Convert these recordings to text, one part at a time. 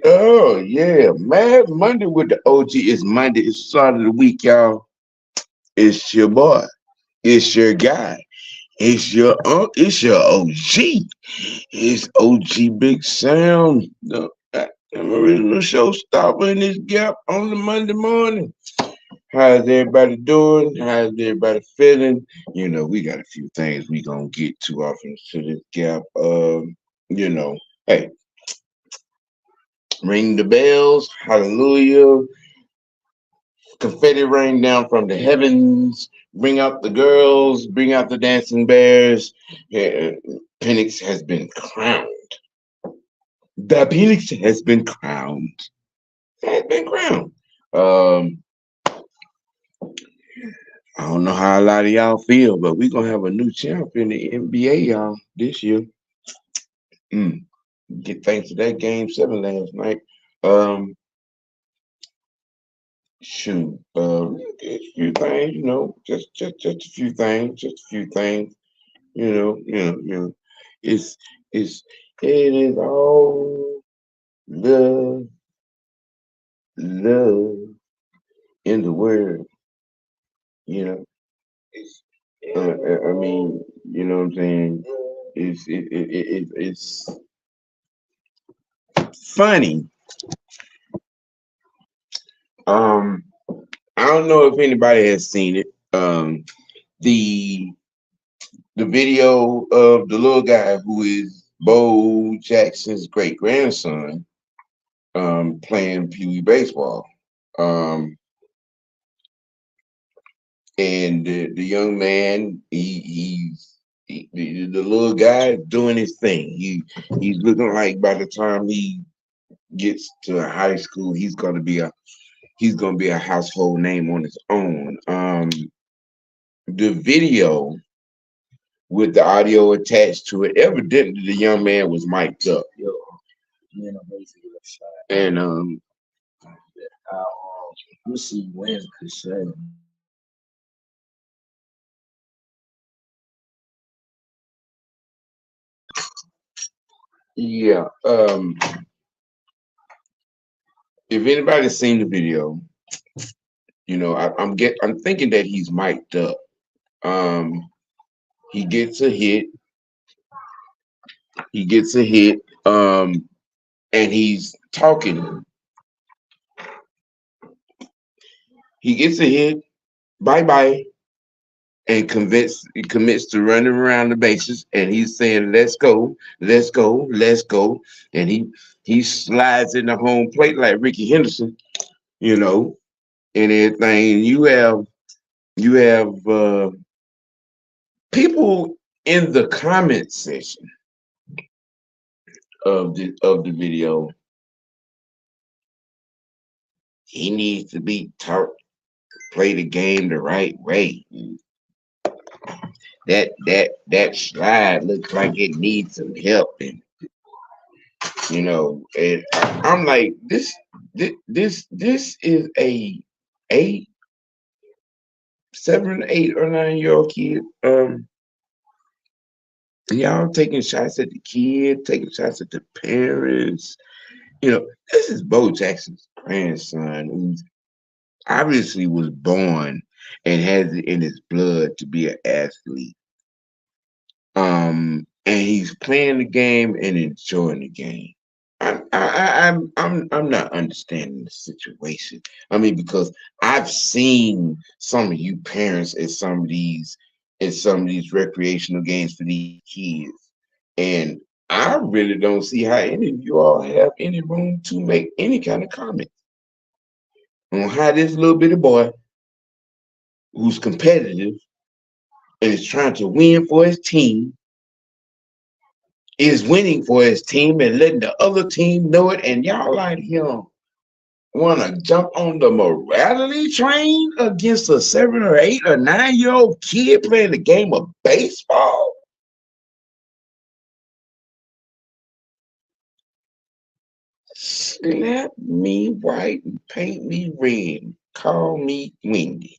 Oh yeah, Mad Monday with the OG. It's Monday. It's start of the week, y'all. It's your boy. It's your guy. It's your OG. It's OG Big Sam. I'm original showstopper in this gap on the Monday morning. How's everybody doing? How's everybody feeling? We got a few things we gonna get to off into this gap. Hey, ring the bells, hallelujah. Confetti rain down from the heavens. Bring out the girls, bring out the dancing bears. Yeah, Penix has been crowned. The Penix has been crowned. Has been crowned. Um, I don't know how a lot of y'all feel, but we're gonna have a new champ in the NBA, y'all, this year. Mm. Get thanks to that game 7 last night. Um, shoot, a few things, just a few things, It's it's it is all love, love in the world. You know, it's, I mean, you know what I'm saying? It's funny. Um, I don't know if anybody has seen it. The the video of the little guy who is Bo Jackson's great grandson, playing Pee Wee baseball. Um, and the young man, the little guy is doing his thing. He's looking like by the time he gets to high school, he's gonna be a household name on his own. The video with the audio attached to it, evidently the young man was mic'd up. And you see when Cliche. yeah, if anybody's seen the video, I'm thinking that he's mic'd up. Um, he gets a hit. He gets a hit. And he's talking. He gets a hit. Bye bye. And commits to running around the bases. And he's saying, "Let's go, let's go, let's go." And he slides in the home plate like Ricky Henderson, you know, and everything. You have people in the comment section of the video. He needs to be taught play the game the right way. That slide looks like it needs some help, and I'm like, this is a 8, 7, 8 or 9 year old kid. Y'all taking shots at the kid, taking shots at the parents. This is Bo Jackson's grandson, who obviously was born and has it in his blood to be an athlete. And he's playing the game and enjoying the game. I'm not understanding the situation. I mean, because I've seen some of you parents at some of these recreational games for these kids, and I really don't see how any of you all have any room to make any kind of comment on how this little bitty boy who's competitive and is trying to win for his team is winning for his team and letting the other team know it, and y'all like him want to jump on the morality train against a 7 or 8 or 9 year old kid playing a game of baseball? Slap me white and paint me red. Call me Wendy.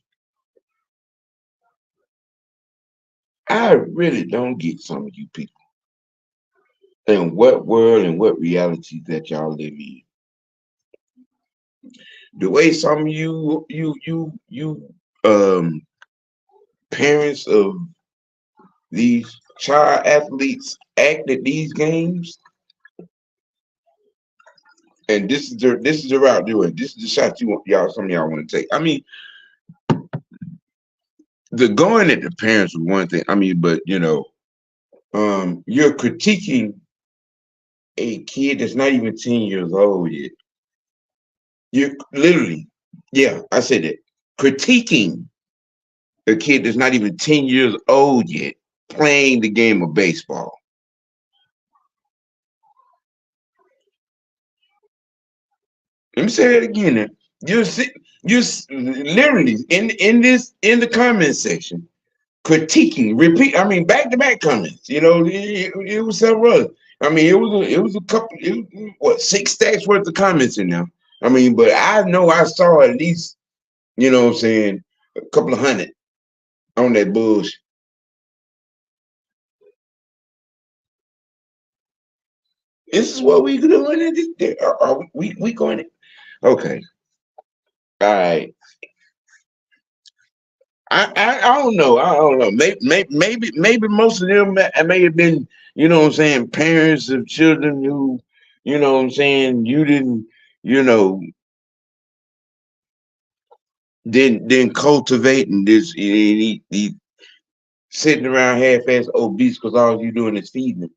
I really don't get some of you people and what world and what reality that y'all live in. The way some of you parents of these child athletes act at these games, and this is the route doing. This is the shot you want y'all. Some of y'all want to take. I mean, the going at the parents was one thing. I mean, but you're critiquing a kid that's not even 10 years old yet. You're literally, yeah, I said it, critiquing a kid that's not even 10 years old yet playing the game of baseball. Let me say that again. You're literally in the comment section critiquing, repeat. I mean, back to back comments. It was several others. I mean, it was a couple. What 6 stacks worth of comments in there. I mean, but I know I saw at least what I'm saying, a couple of hundred on that bullshit. This is what we doing. Are we going? Okay, all right. I don't know. I don't know. Maybe most of them may have been, what I'm saying, parents of children who, what I'm saying, you didn't, you know, didn't cultivating this. He sitting around half-ass obese because all you doing is feeding them,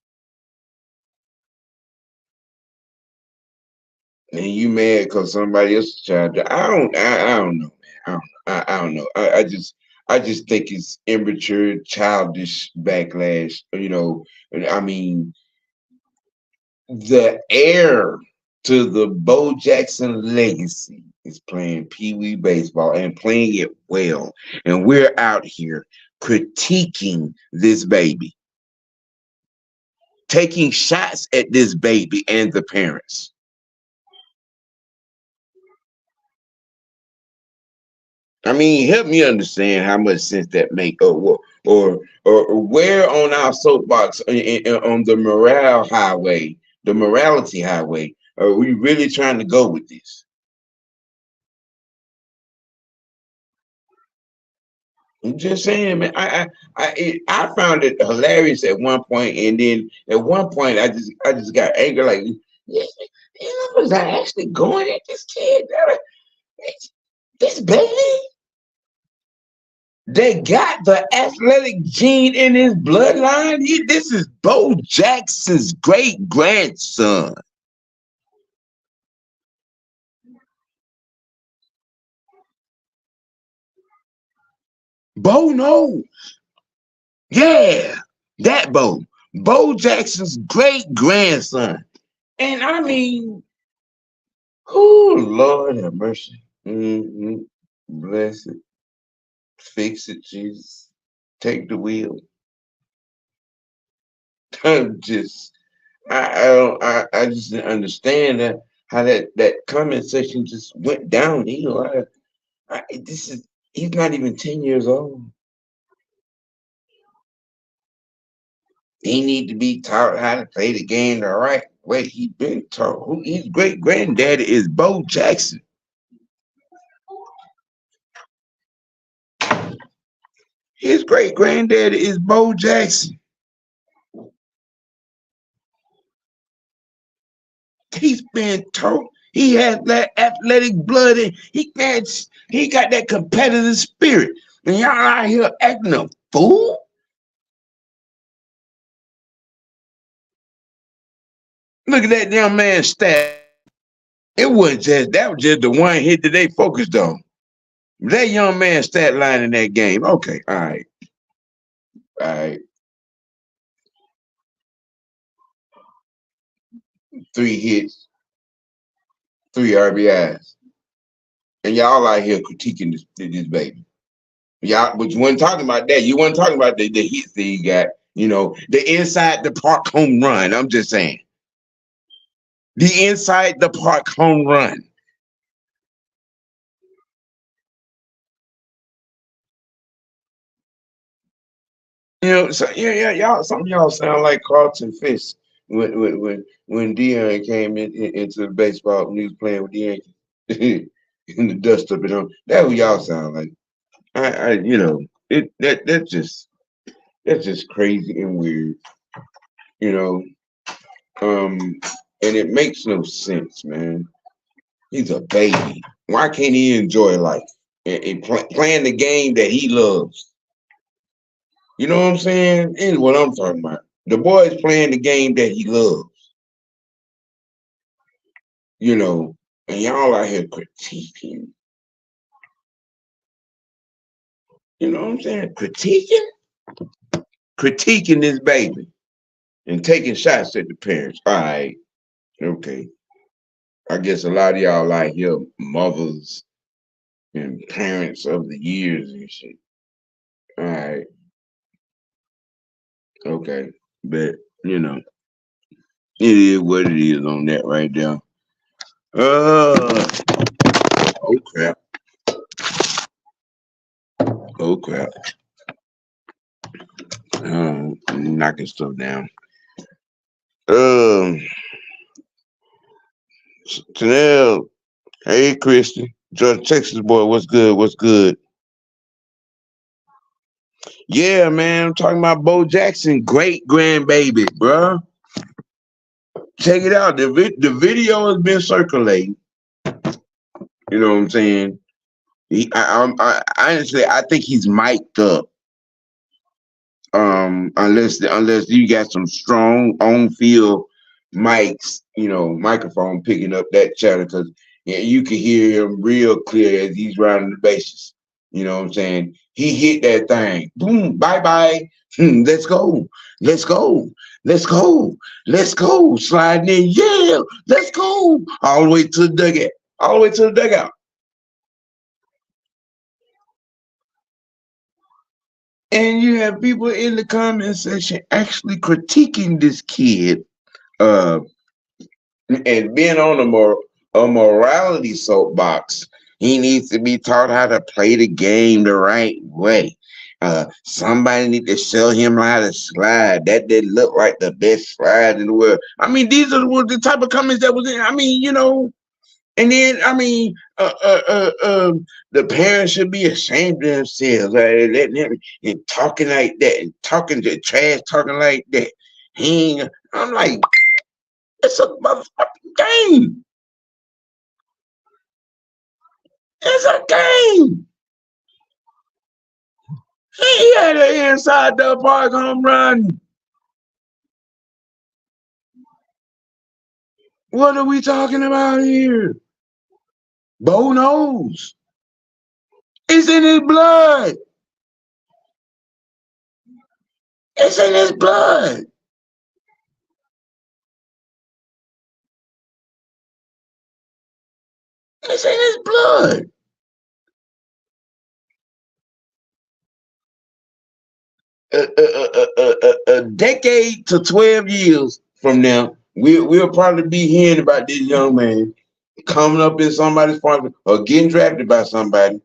and you mad because somebody else's child. I don't know, man. I don't know. I just think it's immature, childish backlash. I mean, the heir to the Bo Jackson legacy is playing Pee Wee baseball and playing it well. And we're out here critiquing this baby, taking shots at this baby and the parents. I mean, help me understand how much sense that make, or where on our soapbox on the the morality highway, are we really trying to go with this? I'm just saying, man. I found it hilarious at one point, and then at one point, I just got angry. Like, yeah, was I actually going at this kid? This baby, they got the athletic gene in his bloodline. This is Bo Jackson's great grandson. Bo knows. Yeah, that Bo. Bo Jackson's great grandson. And I mean, oh, Lord have mercy. Bless it. Fix it, Jesus. Take the wheel. I'm just, I just didn't understand how that comment section just went downhill. He's not even 10 years old. He need to be taught how to play the game the right way. He been taught. His great granddaddy is Bo Jackson. His great granddaddy is Bo Jackson. He's been taught. He has that athletic blood, and he got that competitive spirit. And y'all out here acting a fool. Look at that young man's stat. That was just the one hit that they focused on. That young man's stat line in that game. Okay, all right, all right. 3 hits, 3 RBIs, and y'all out here critiquing this baby. Y'all, but you weren't talking about that. You weren't talking about the hits that he got. The inside the park home run. I'm just saying, the inside the park home run. So yeah, y'all. Some of y'all sound like Carlton Fisk when Dion came into the baseball when he was playing with the Yankees in the dust up and on. That's what y'all sound like. It that's just crazy and weird. You know, um, and it makes no sense, man. He's a baby. Why can't he enjoy life and playing the game that he loves? You know what I'm saying? Is what I'm talking about. The boy is playing the game that he loves, and y'all out here critiquing. You know what I'm saying? Critiquing this baby and taking shots at the parents. All right, okay. I guess a lot of y'all out here, mothers and parents of the years and shit. All right, okay. But, you know, it is what it is on that right there. Uh, oh crap. Oh crap. Knocking stuff down. Um, Chanel, hey Christy, George Texas boy, what's good? What's good? Yeah, man, I'm talking about Bo Jackson, great grandbaby, bro. Check it out. The video has been circulating. You know what I'm saying? Honestly, I think he's mic'd up. Unless you got some strong on field mics, microphone picking up that chatter, because you can hear him real clear as he's rounding the bases. You know what I'm saying? He hit that thing. Boom, bye bye. Let's go. Let's go. Let's go. Let's go. Sliding in. Yeah, let's go. All the way to the dugout. All the way to the dugout. And you have people in the comment section actually critiquing this kid, uh, and being on a morality soapbox. He needs to be taught how to play the game the right way. Somebody need to show him how to slide. That didn't look like the best slide in the world. I mean, these are the type of comments that was in. I mean, and then, the parents should be ashamed of themselves, letting him and talking like that, and talking to trash, talking like that. I'm like, it's a motherfucking game. It's a game. He had an inside the park home run. What are we talking about here? Bo knows. It's in his blood. It's in his blood. It's in his blood. A decade to 12 years from now, we'll probably be hearing about this young man coming up in somebody's farm or getting drafted by somebody.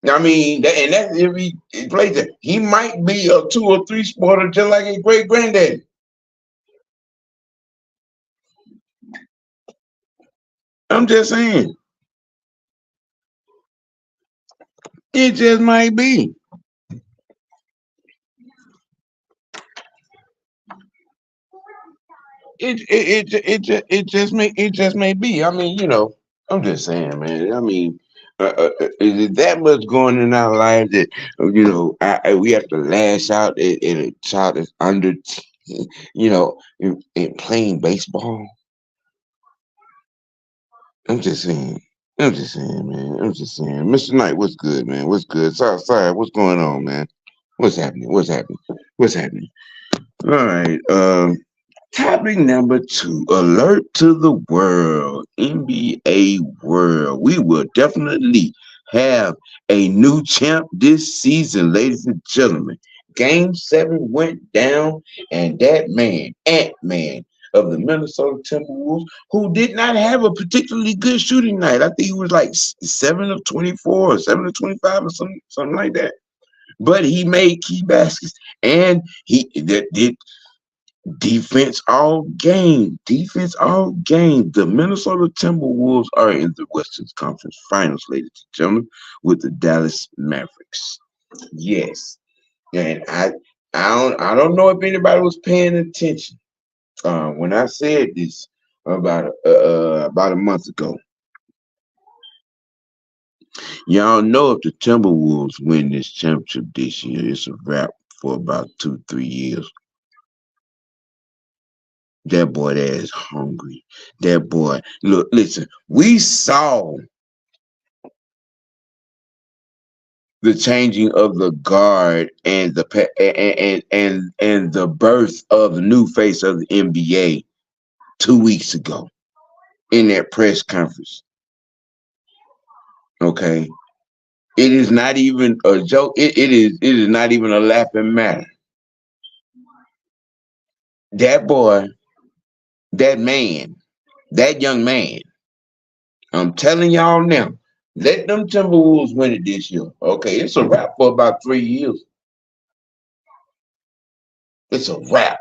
I mean, that's if he plays it. He might be a 2 or 3 sporter just like his great granddaddy. I'm just saying. It just might be. It just may be. I mean, I'm just saying, man. I mean, is it that much going in our lives that we have to lash out at a child that's under, in playing baseball? I'm just saying. I'm just saying, man. I'm just saying. Mr. Knight, what's good, man? What's good? Southside, what's going on, man? What's happening? What's happening? What's happening? All right. Topic number 2, alert to the world, NBA world. We will definitely have a new champ this season, ladies and gentlemen. Game 7 went down, and that man, Ant-Man of the Minnesota Timberwolves, who did not have a particularly good shooting night. I think he was like 7 of 24 or 7 of 25 or something like that. but he made key baskets, and he did defense all game. Defense all game. The Minnesota Timberwolves are in the Western Conference Finals, ladies and gentlemen, with the Dallas Mavericks. Yes, and I don't know if anybody was paying attention when I said this about a month ago. Y'all know if the Timberwolves win this championship this year, it's a wrap for about 2, 3 years. That boy that is hungry. That boy, look, listen, we saw the changing of the guard and and the birth of the new face of the NBA 2 weeks ago in that press conference. Okay. It is not even a joke. It is not even a laughing matter. That boy, that man, that young man, I'm telling y'all now, let them Timberwolves win it this year. Okay, it's a wrap for about 3 years. It's a wrap.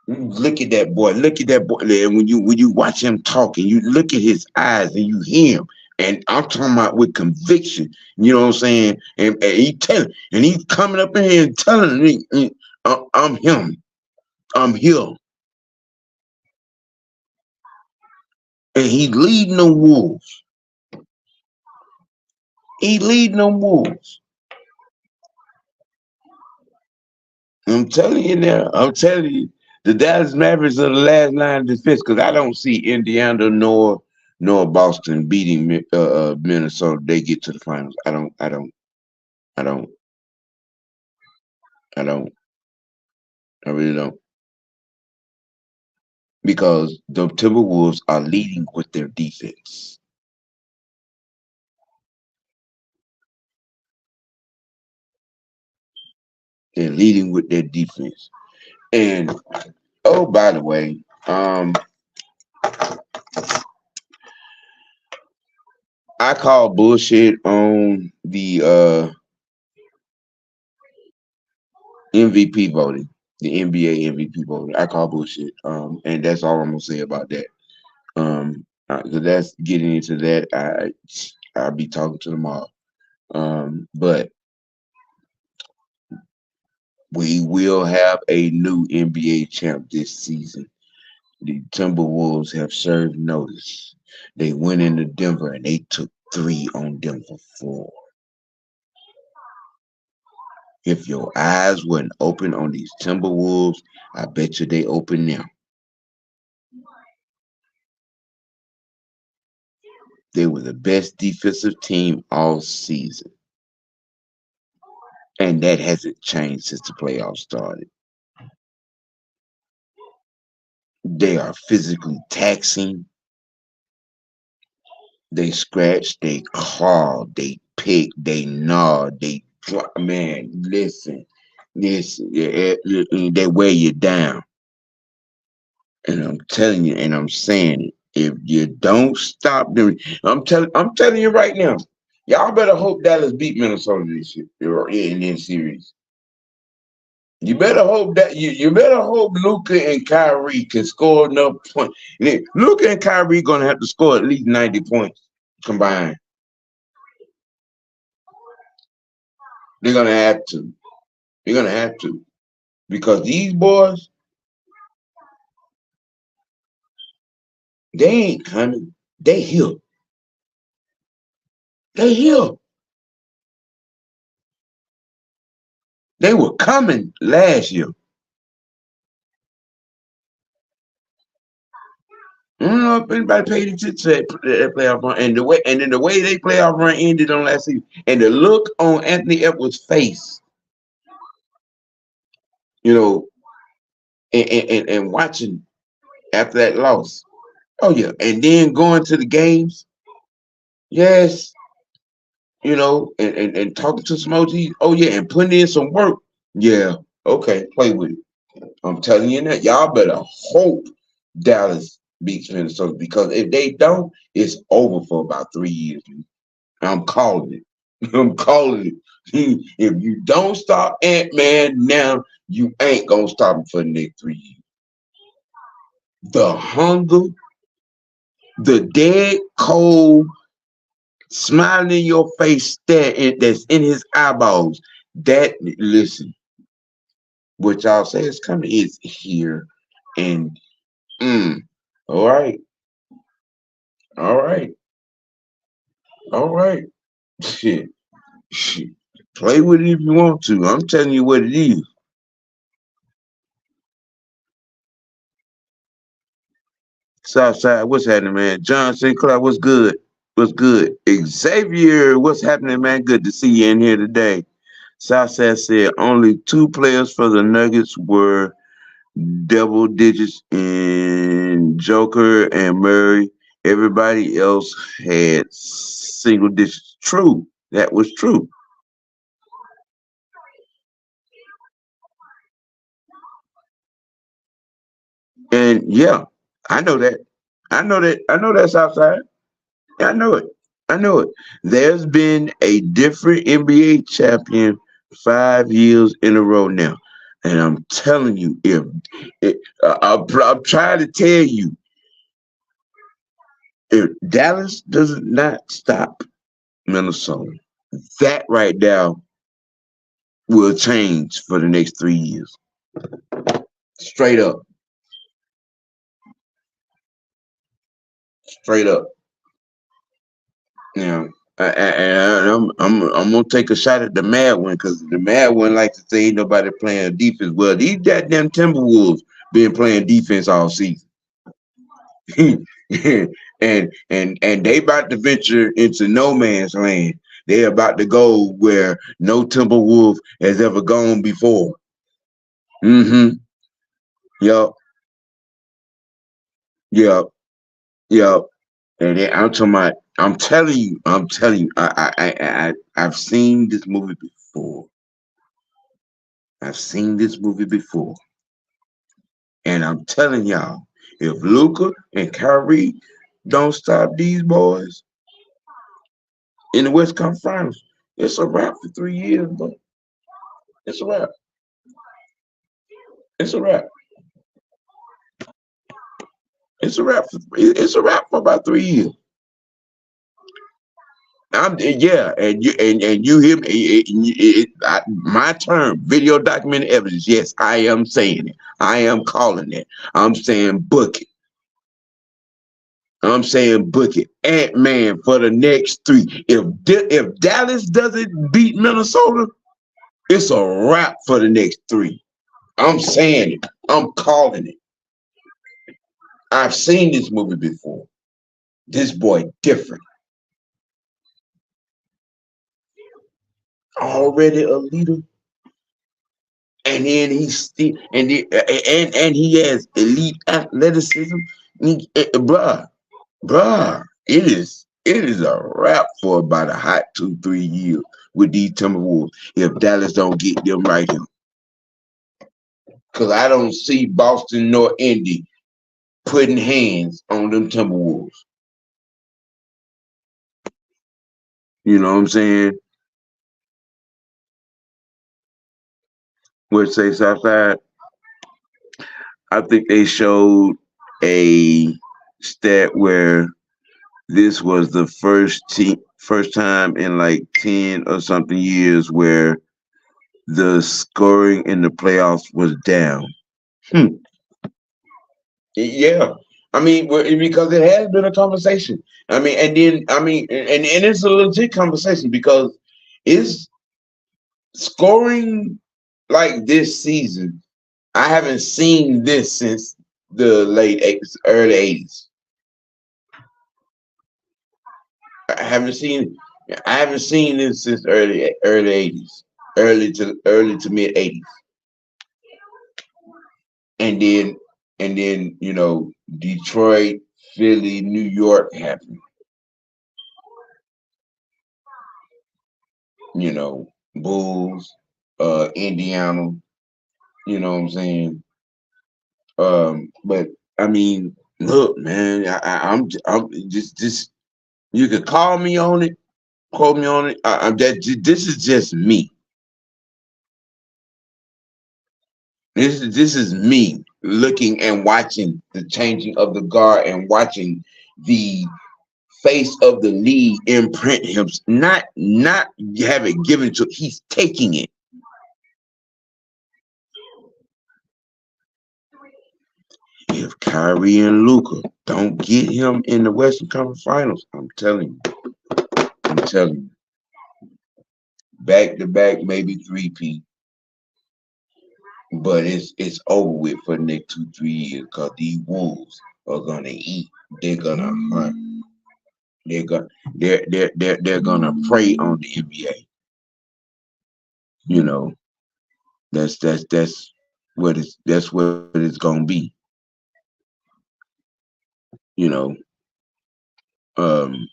Look at that boy. Look at that boy. And when you watch him talking, you look at his eyes and you hear him. And I'm talking about with conviction. You know what I'm saying? And he's coming up in here and telling me, I'm him. I'm here. And he's leading the Wolves. He leading the Wolves. I'm telling you now. I'm telling you, the Dallas Mavericks are the last line of defense because I don't see Indiana nor Boston beating Minnesota. They get to the finals. I don't. I don't. I don't. I don't. I really don't. Because the Timberwolves are leading with their defense. They're leading with their defense. And oh, by the way, I call bullshit on the MVP voting, the NBA MVP voting. I call bullshit. And that's all I'm gonna say about that. So that's getting into that. I'll be talking to them all. But we will have a new NBA champ this season. The Timberwolves have served notice. They went into Denver and they took 3 on them for 4. If your eyes weren't open on these Timberwolves, I bet you they open now. They were the best defensive team all season. And that hasn't changed since the playoffs started. They are physically taxing. They scratch, they claw, they pick, they gnaw, man, listen, they wear you down. And I'm telling you, and I'm saying it. If you don't stop them, I'm telling you right now, y'all better hope Dallas beat Minnesota this year in this series. You better hope that you better hope Luka and Kyrie can score enough points. Luka and Kyrie gonna have to score at least 90 points combined. They're gonna have to. They're gonna have to. Because these boys, they ain't coming. They here. They here. They were coming last year. I don't know if anybody paid attention to that playoff run and then the way they playoff run ended on last season. And the look on Anthony Edwards' face, you know, and watching after that loss. Oh yeah. And then going to the games. Yes. And talking to some OGs. Oh yeah, and putting in some work. Yeah. Okay, play with it. I'm telling you that. Y'all better hope Dallas beats Minnesota because if they don't, it's over for about 3 years. I'm calling it. I'm calling it. If you don't stop Ant-Man now, you ain't gonna stop him for the next 3 years. The hunger, the dead cold, smiling in your face stare that's in his eyeballs. That listen, what y'all say is coming is here. And all right, all right, all right. Shit, shit. Play with it if you want to. I'm telling you what it is. Southside, what's happening, man? John Sinclair, what's good? What's good? Xavier, what's happening, man? Good to see you in here today. Southside said only two players for the Nuggets were double digits in Joker and Murray. Everybody else had single digits. True. That was true. And yeah, I know that. I know that. I know that's outside. I know it. I know it. There's been a different NBA champion 5 years in a row now. And I'm telling you, I'm trying to tell you, if Dallas does not stop Minnesota, that right now will change for the next 3 years. Straight up. Straight up. Now, I'm gonna take a shot at the mad one because the mad one likes to say ain't nobody playing defense. Well, these goddamn Timberwolves been playing defense all season. and they about to venture into no man's land. They about to go where no Timberwolf has ever gone before. Mm-hmm. Yup. Yup. Yup. And then I'm telling you, I've seen this movie before. I've seen this movie before. And I'm telling y'all, if Luca and Kyrie don't stop these boys in the West Conference Finals, it's a wrap for 3 years, bro. It's a wrap. It's a wrap. It's a wrap for about 3 years. Yeah, and you hear me. My term, video documented evidence. Yes, I am saying it. I am calling it. I'm saying book it. I'm saying book it. Ant-Man for the next three. If Dallas doesn't beat Minnesota, it's a wrap for the next three. I'm saying it. I'm calling it. I've seen this movie before. This boy different. Already a leader. And then he's still and he has elite athleticism. Bruh, it is a wrap for about a hot 2-3 years with these Timberwolves if Dallas don't get them right here. Cause I don't see Boston nor Indy putting hands on them Timberwolves. You know what I'm saying? What say Southside? I think they showed a stat where this was the first time in like 10 or something years where the scoring in the playoffs was down. Yeah. I mean, because it has been a conversation. I mean, and it's a legit conversation because it's scoring like this season. I haven't seen this since the early 80s. I haven't seen I haven't seen this since early 80s, early to mid 80s. And then Detroit, Philly, New York happened. Bulls, Indiana, you know what I'm saying? But I mean, look, man, I'm just you could call me on it, Quote me on it. This is just me. This is me looking and watching the changing of the guard and watching the face of the league imprint him. Not have it given to. He's taking it. If Kyrie and Luka don't get him in the Western Conference Finals, I'm telling you, back to back, maybe 3P, but it's over with for the next 2-3 years because these Wolves are gonna eat. They're gonna hunt. They're gonna they're gonna prey on the NBA. You know, that's what it's gonna be. You know, um,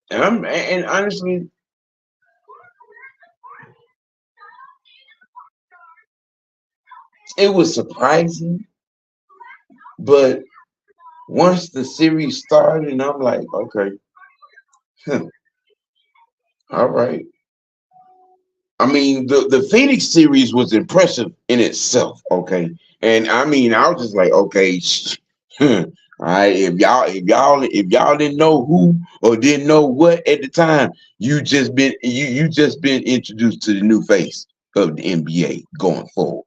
and honestly, it was surprising, but once the series started, and I'm like, okay, all right. I mean, the Phoenix series was impressive in itself, okay. And I mean, I was just like, okay, all right. If y'all didn't know who or didn't know what at the time, you just been introduced to the new face of the NBA going forward.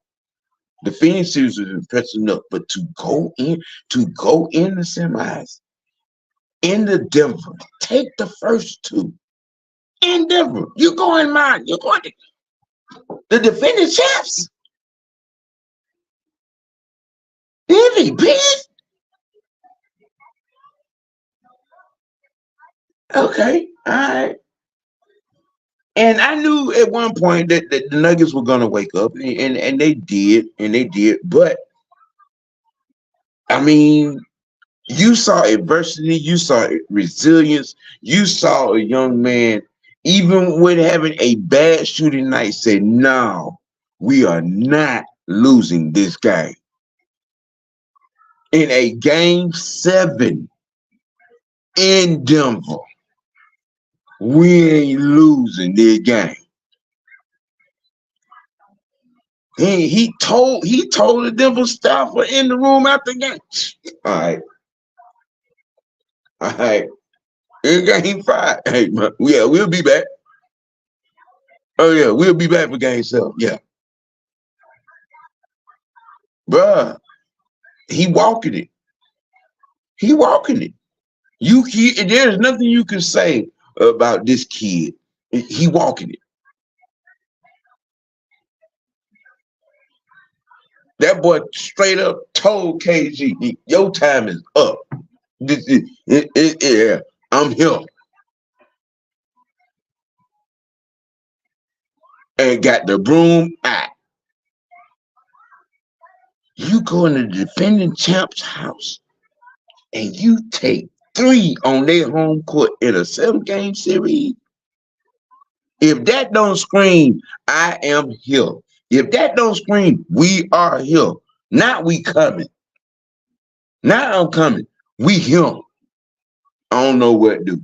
The Phoenix series was impressive enough, but to go in the semis in the Denver, take the first two in Denver. You go in mine. You're going to the defending champs. The MVP. Okay, all right. And I knew at one point that the Nuggets were gonna wake up, and they did. But I mean, you saw adversity, you saw resilience, you saw a young man, even with having a bad shooting night, say, "No, we are not losing this game." In a game 7 in Denver, we ain't losing this game. He told the Denver staffer in the room after the game. All right. In game 5, hey, yeah, we'll be back. Oh yeah, we'll be back for game 7. Yeah, bruh, he walking it. He walking it. There's nothing you can say about this kid. He walking it. That boy straight up told KG, "Your time is up. Yeah, I'm here." And got the broom out. You go in the defending champ's house and you take 3 on their home court in a 7-game series. If that don't scream, I am here. If that don't scream, we are here. Not we coming. Not I'm coming. We here. I don't know what to do.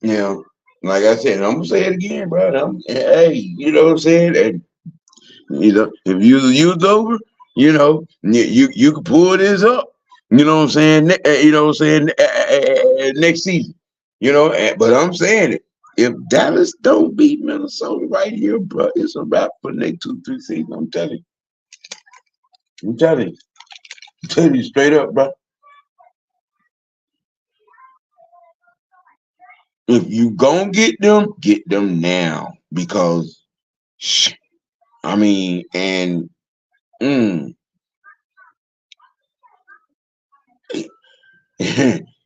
You know, like I said, I'm gonna say it again, bro. Hey, you know what I'm saying? And if you's over, you can pull this up. You know what I'm saying? You know what I'm saying? Next season. But I'm saying it. If Dallas don't beat Minnesota right here, bro, it's a wrap for the next 2-3 seasons. I'm telling you. I'm telling you. I'm telling you straight up, bro. If you gonna get them now. Because, I mean, and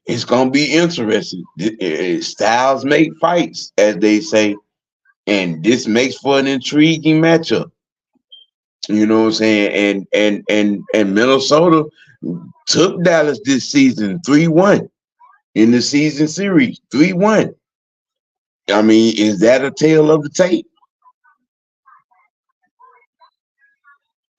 it's gonna be interesting. Styles make fights, as they say, and this makes for an intriguing matchup. You know what I'm saying? And Minnesota took Dallas this season 3-1 in the season series. 3-1. I mean, is that a tale of the tape?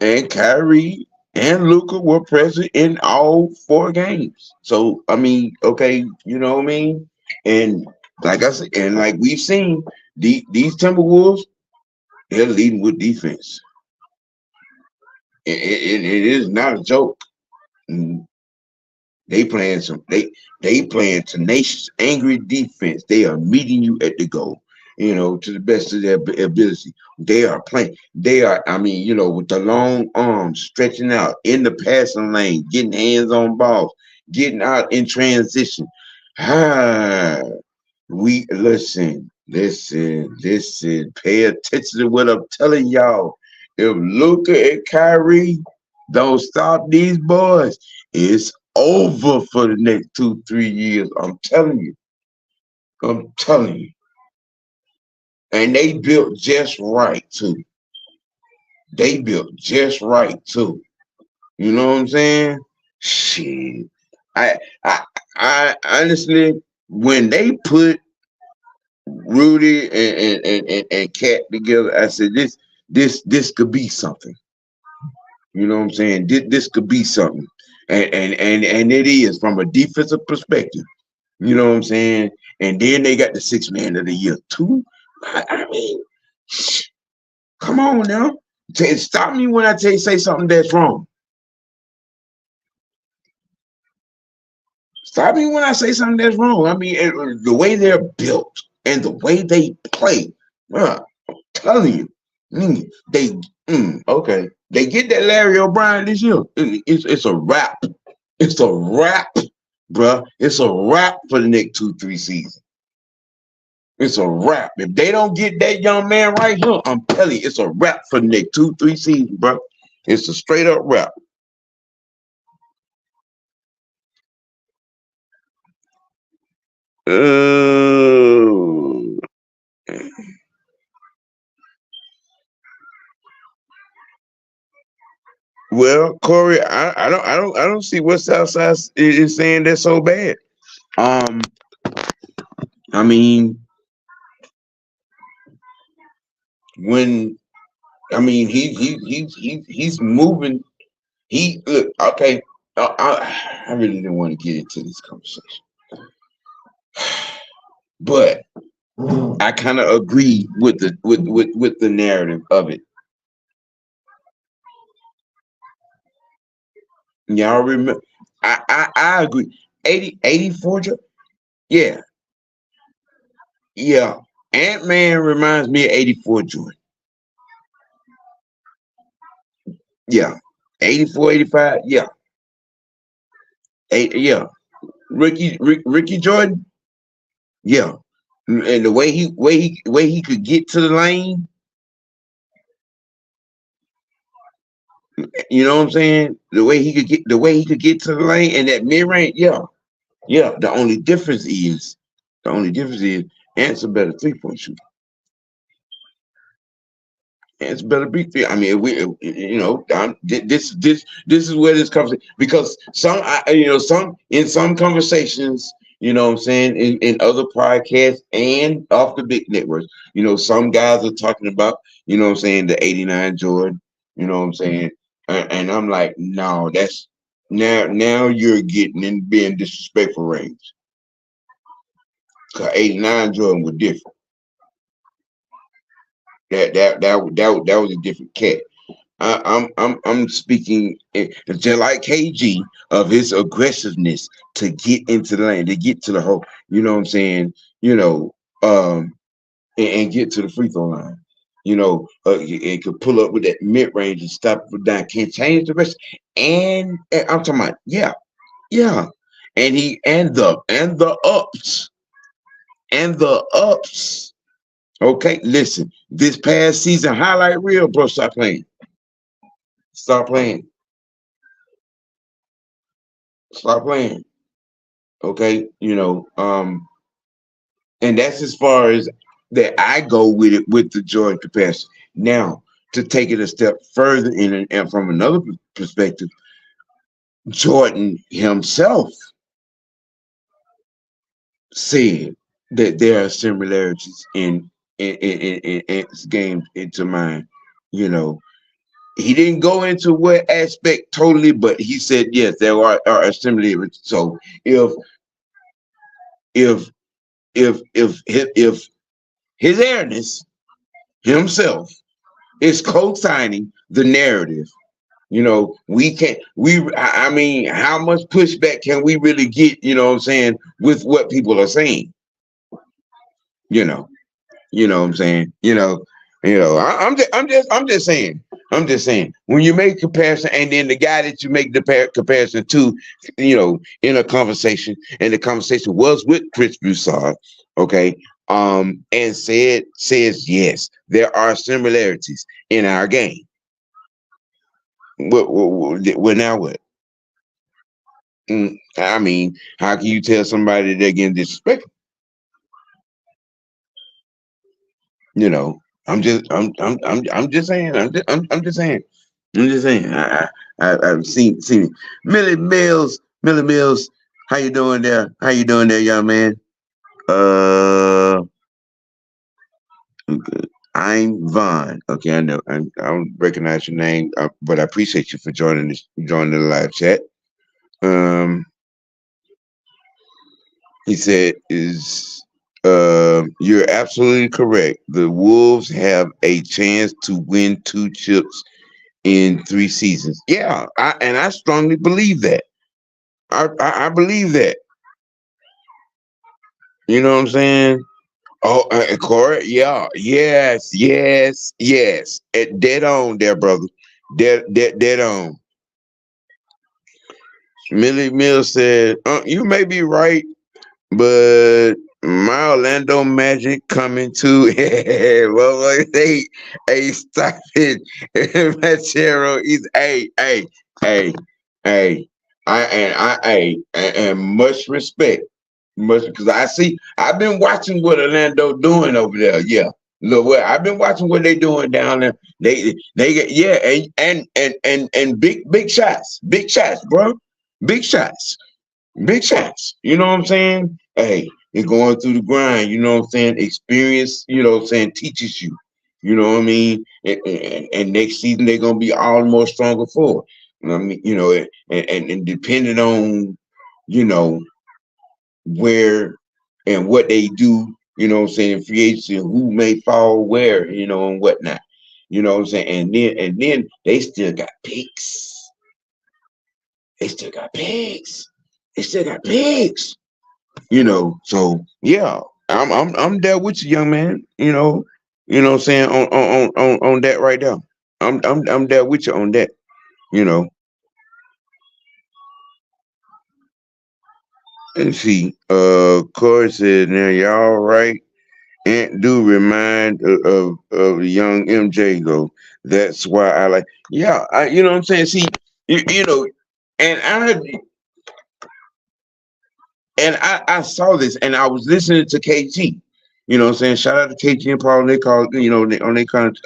And Kyrie and Luca were present in all 4 games. So I mean, okay, you know what I mean? And like I said, and like we've seen, these Timberwolves, they're leading with defense. It is not a joke. Mm, They playing they playing tenacious, angry defense. They are meeting you at the goal, to the best of their ability. They are playing. They are, I mean, with the long arms stretching out in the passing lane, getting hands on balls, getting out in transition. Ah, we listen. Pay attention to what I'm telling y'all. If Luca and Kyrie don't stop these boys, it's over for the next 2, 3 years. I'm telling you. I'm telling you. And they built just right too. They built just right too. You know what I'm saying? Shit. I I I honestly, when they put Rudy and Cat together, I said this could be something. You know what I'm saying? This could be something. And it is from a defensive perspective. You know what I'm saying? And then they got the 6 man of the year too. I mean, come on now. Stop me when I say something that's wrong. Stop me when I say something that's wrong. I mean, the way they're built and the way they play, bruh, I'm telling you, they okay. They get that Larry O'Brien this year. It's a wrap. It's a wrap, bruh. It's a wrap for the next 2, 3 seasons. It's a wrap. If they don't get that young man right here, I'm telling you, it's a wrap for the next 2, 3 seasons, bro. It's a straight up wrap. Oh, well, Corey, I don't see what Southside is saying that's so bad. Um, I mean, when he's moving. He look okay. I really didn't want to get into this conversation, but I kind of agree with the narrative of it. Y'all remember? I agree. 84. Yeah, yeah. Ant-Man reminds me of 84 Jordan. Yeah. 84, 85. Yeah. Yeah. Ricky Jordan. Yeah. And the way he could get to the lane, you know what I'm saying? The way he could get to the lane and that mid range, yeah. Yeah. The only difference is Ant's a better 3-point shooter. It's better be. I mean, this is where this comes in because some in some conversations, what I'm saying, in other podcasts and off the big networks, some guys are talking about, what I'm saying, the '89 Jordan, what I'm saying, and I'm like, no, that's now you're getting in being disrespectful range. Cause '89 Jordan was different. That was a different cat. I'm speaking just like KG of his aggressiveness to get into the lane, to get to the hole. You know what I'm saying? And get to the free throw line. It could pull up with that mid range and stop it down. Can't change the rest. And I'm talking about yeah. And the ups. Okay, listen. This past season highlight reel, bro. Stop playing. Stop playing. Stop playing. Okay, and that's as far as that I go with it with the Jordan capacity. Now, to take it a step further and from another perspective, Jordan himself said that there are similarities in his game into mine, you know. He didn't go into what aspect totally, but he said yes, there are similarities. So if if if his airness himself is co-signing the narrative, we can't. I mean, how much pushback can we really get? You know what I'm saying, with what people are saying. You know. You know what I'm saying? I'm just saying. I'm just saying. When you make comparison, and then the guy that you make the comparison to, in a conversation, and the conversation was with Chris Broussard, okay, and says yes, there are similarities in our game. Well, now what? I mean, how can you tell somebody they're getting disrespectful? You know, I'm just saying. I'm just saying. I'm just saying. I've seen it. Millie Mills. How you doing there? How you doing there, young man? I'm good. I'm Vaughn. Okay, I know. I don't recognize your name, but I appreciate you for joining the live chat. Um, he said, "Is you're absolutely correct. The Wolves have a chance to win 2 chips in 3 seasons. Yeah, I strongly believe that. I believe that. You know what I'm saying? Oh, Corey, yeah, yes. Dead on there, brother. Dead on. Millie Mills said, "You may be right, but my Orlando Magic coming to." Well, hey, stop it, Machero. He's hey, hey. And much respect, much, because I've been watching what Orlando doing over there. Yeah, look, what I've been watching what they doing down there. They get, yeah, and big shots, bro, big shots. Big shots. You know what I'm saying? Hey, they're going through the grind. You know what I'm saying? Experience, what I'm saying, teaches you. You know what I mean? And next season they're gonna be all the more stronger for it. You know what I mean? And depending on, you know, where and what they do, what I'm saying, free agency, who may fall where, and whatnot. You know what I'm saying? And then they still got picks. They still got picks. They still got picks. So yeah, I'm there with you, young man. What I'm saying, on that right there. I'm there with you on that. You know, and see, Corey said, "Now y'all right." And do remind of young MJ though. That's why I like. Yeah, you know what I'm saying. See, you know, and I saw this, and I was listening to KG. You know what I'm saying? Shout out to KG and Paul. They call, on their kind of,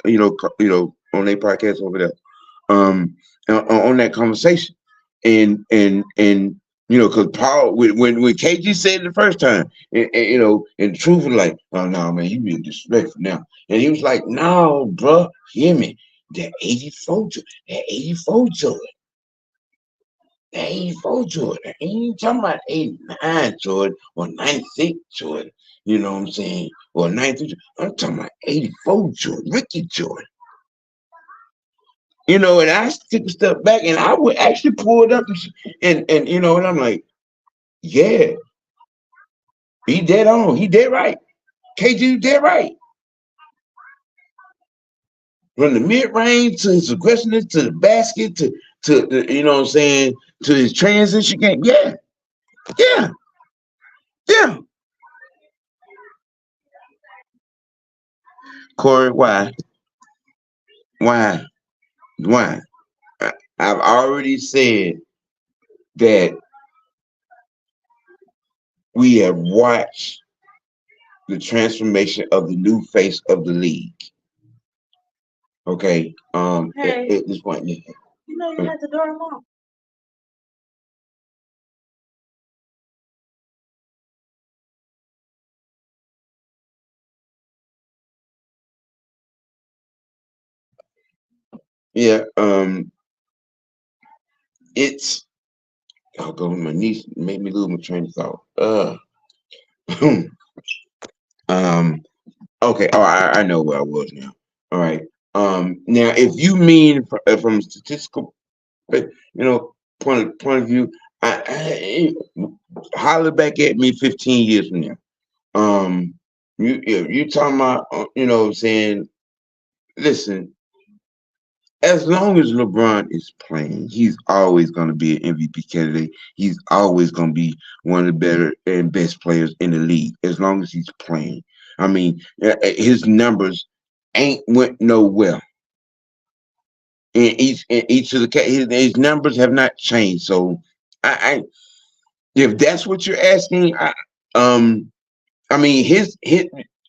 on their podcast over there. On that conversation, and because Paul, when KG said it the first time, and the truth was like, "Oh no, man, you being disrespectful now," and he was like, "No, bro, hear me, that 84, that 84 Jordan." That 84 Jordan. I ain't talking about 89 Jordan or 96 Jordan. You know what I'm saying? Or 93 Jordan. I'm talking about 84 Jordan, Ricky Jordan. And I took a step back and I would actually pull it up and I'm like, yeah, he dead on. He dead right. KG dead right. From the mid range to his aggressiveness to the basket to the, what I'm saying, to his transition game. Yeah, yeah, yeah. Corey, why? Why? Why? I've already said that we have watched the transformation of the new face of the league. Okay. Hey, at this point, yeah. You had the door locked. Yeah. It's. I'll go. My niece made me lose my train of thought. Um. Okay. Oh, I know where I was now. All right. Now, if you mean from a statistical, point of view, holler back at me 15 years from now. Um, you talking about, saying, listen, as long as LeBron is playing, he's always going to be an MVP candidate. He's always going to be one of the better and best players in the league as long as he's playing. I mean, his numbers ain't went nowhere. In each of the his numbers have not changed. So, I if that's what you're asking, I mean, his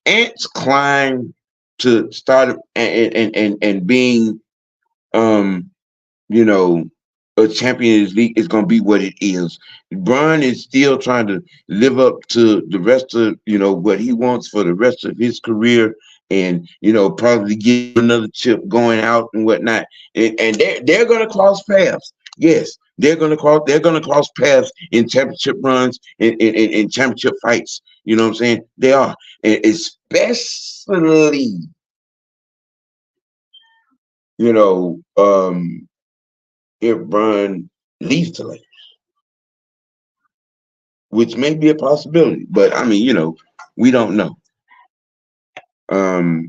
Ants climb to start and being um you know, a Champions League is going to be what it is. Brian is still trying to live up to the rest of what he wants for the rest of his career, and probably get another chip going out and whatnot. And they're going to cross paths. Yes, they're going to cross paths in championship runs in championship fights. You know what I'm saying? They are, and especially you know um if Brian leaves to which may be a possibility. But I mean, we don't know. Um,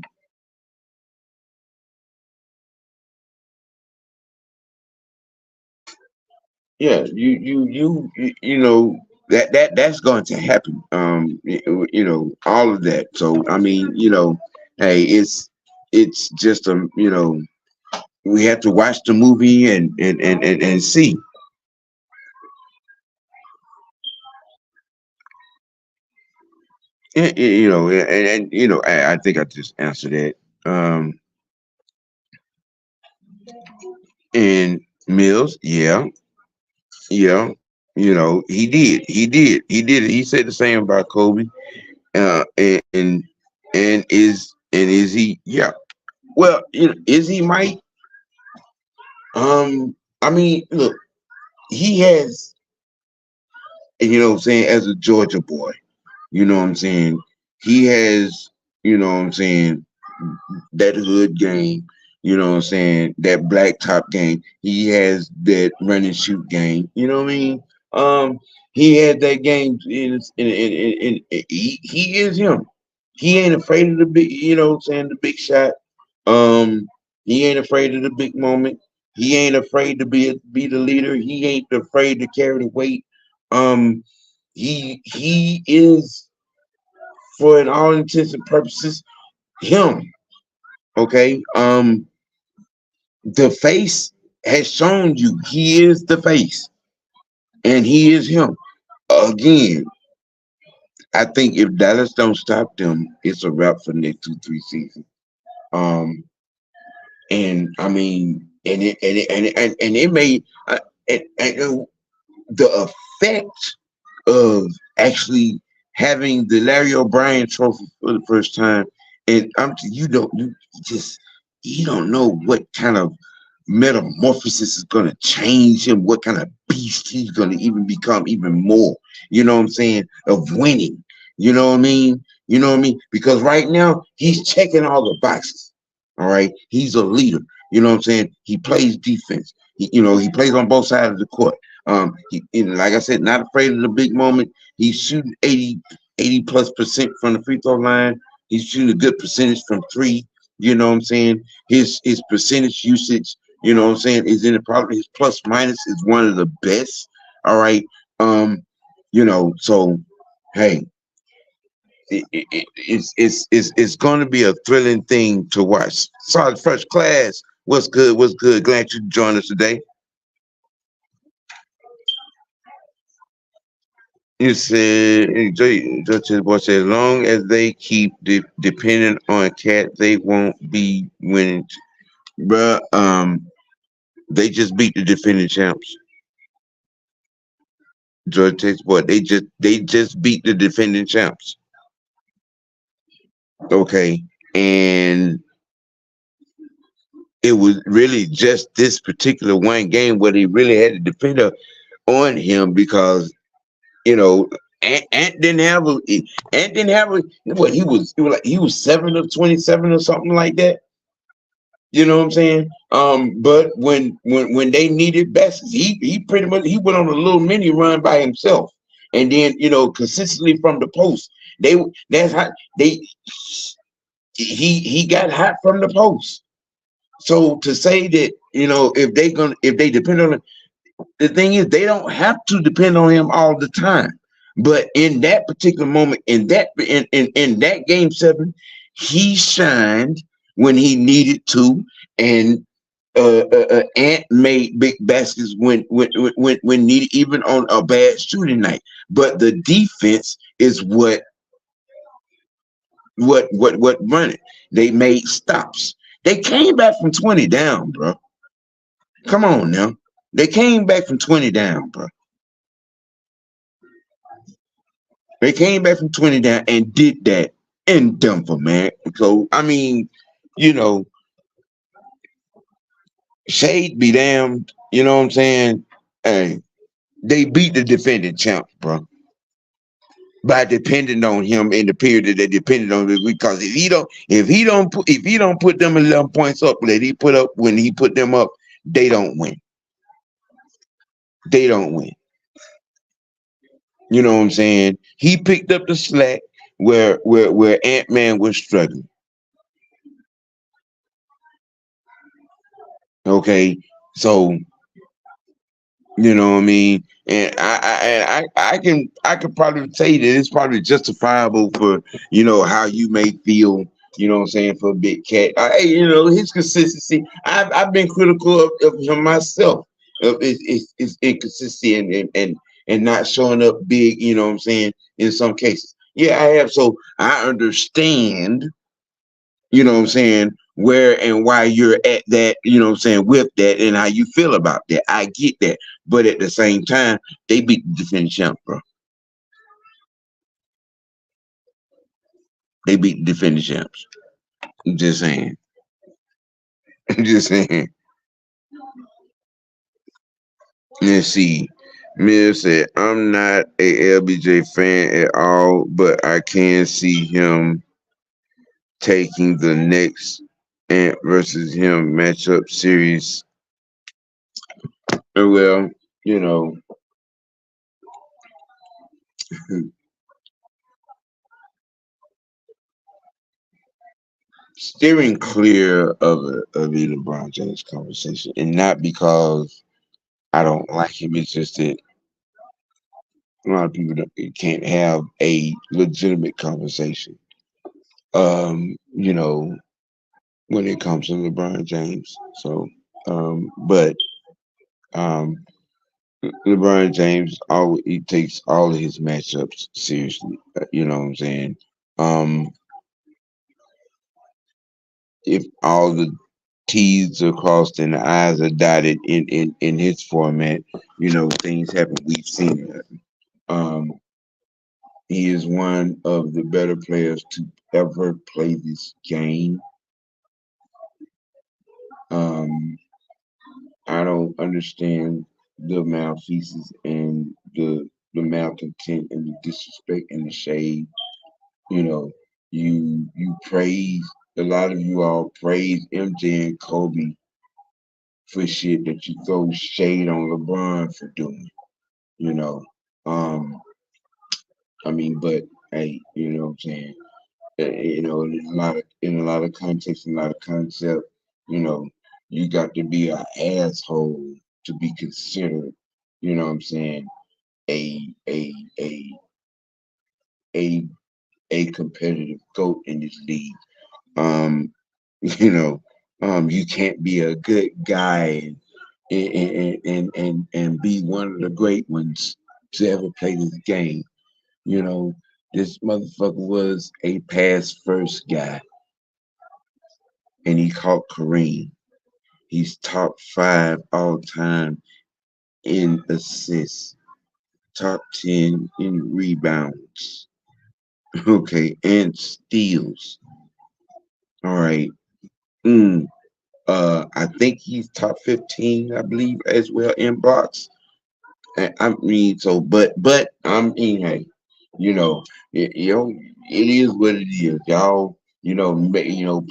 yeah, that's going to happen. All of that. So I mean, hey, it's just we have to watch the movie and see. I think I just answered that. And Mills, yeah, yeah, he did it. He said the same about Kobe. Uh, and and is he? Yeah. Well, is he Mike? I mean, look, he has, what I'm saying, as a Georgia boy, what I'm saying, he has, what I'm saying, that hood game, what I'm saying, that black top game. He has that run and shoot game. You know what I mean? He had that game he is him. He ain't afraid of the big, what I'm saying, the big shot. Um, he ain't afraid of the big moment. He ain't afraid to be the leader. He ain't afraid to carry the weight. Um, he is, for an all intents and purposes, him. Okay. The face has shown you he is the face, and he is him. Again, I think if Dallas don't stop them, it's a wrap for the next 2-3 seasons. Um, and I mean, and it may, and the effect of actually having the Larry O'Brien Trophy for the first time, and you don't know what kind of metamorphosis is going to change him, what kind of beast he's going to even become, even more. You know what I'm saying? Of winning. You know what I mean? You know what I mean? Because right now he's checking all the boxes. All right, he's a leader. You know what I'm saying? He plays defense. He plays on both sides of the court. Like I said, not afraid of the big moment. He's shooting 80+ percent from the free throw line. He's shooting a good percentage from three. You know what I'm saying? His percentage usage, what I'm saying, is in the problem. His plus minus is one of the best. All right. So hey, it's going to be a thrilling thing to watch. Sorry, first class. What's good? What's good? Glad you joined us today. You said, Judge Boy said, as long as they keep depending on Cat, they won't be winning. Bruh, they just beat the defending champs. Georgia Tech's boy, they just beat the defending champs. Okay, and it was really just this particular one game where they really had to depend on him because you know Ant didn't have what he was 7 of 27 or something like that. You know what I'm saying? But when they needed baskets, he pretty much he went on a little mini run by himself, and then consistently from the post. That's how they he got hot from the post. So to say that if they depend on him, the thing is they don't have to depend on him all the time. But in that particular moment, in that game 7, he shined when he needed to, and Ant made big baskets when needed, even on a bad shooting night. But the defense is what run it. They made stops. They came back from 20 down, bro. Come on now. They came back from 20 down, bro. They came back from 20 down and did that in Denver, man. So I mean, you know, shade be damned. You know what I'm saying? Hey, they beat the defending champs, bro, by depending on him in the period that they depended on him. Because if he don't put them 11 points up that he put up when he put them up, they don't win. They don't win. You know what I'm saying? He picked up the slack where Ant-Man was struggling. Okay, so you know what I mean, and I can probably say that it's probably justifiable for how you may feel. You know what I'm saying, for Big Cat. His consistency. I've been critical of him myself. Of his inconsistency and not showing up big. You know what I'm saying, in some cases. Yeah, I have. So I understand, what I'm saying, where and why you're at that, what I'm saying, with that and how you feel about that. I get that. But at the same time, they beat the defending champs, bro. They beat the defending champs. I'm just saying. I'm just saying. Let's see. Mill said, I'm not a LBJ fan at all, but I can see him taking the next Ant versus him matchup series. Well, you know, steering clear of the LeBron James conversation, and not because I don't like him. It's just that a lot of people can't have a legitimate conversation. You know, when it comes to LeBron James. So, but um, LeBron James he takes all of his matchups seriously. You know what I'm saying? Um, if all the T's are crossed and the I's are dotted in his format, things happen. We've seen it happen. He is one of the better players to ever play this game. Um, I don't understand the malfeasance and the malcontent and the disrespect and the shade. You know, you praise a lot of you all praise MJ and Kobe for shit that you throw shade on LeBron for doing. You know, um, I mean, but hey, you know what I'm saying. In a lot of context, in a lot of concept, you know, you got to be an asshole to be considered. You know what I'm saying? A a a a a competitive goat in this league. Um, you know, you can't be a good guy and be one of the great ones to ever play this game. You know, this motherfucker was a pass first guy, and he caught Kareem. He's top 5 all time in assists, top 10 in rebounds. Okay, and steals. All right. Mm. I think he's top 15, I believe, as well in blocks. I mean, so, but I mean, hey, you know, it is what it is. Y'all,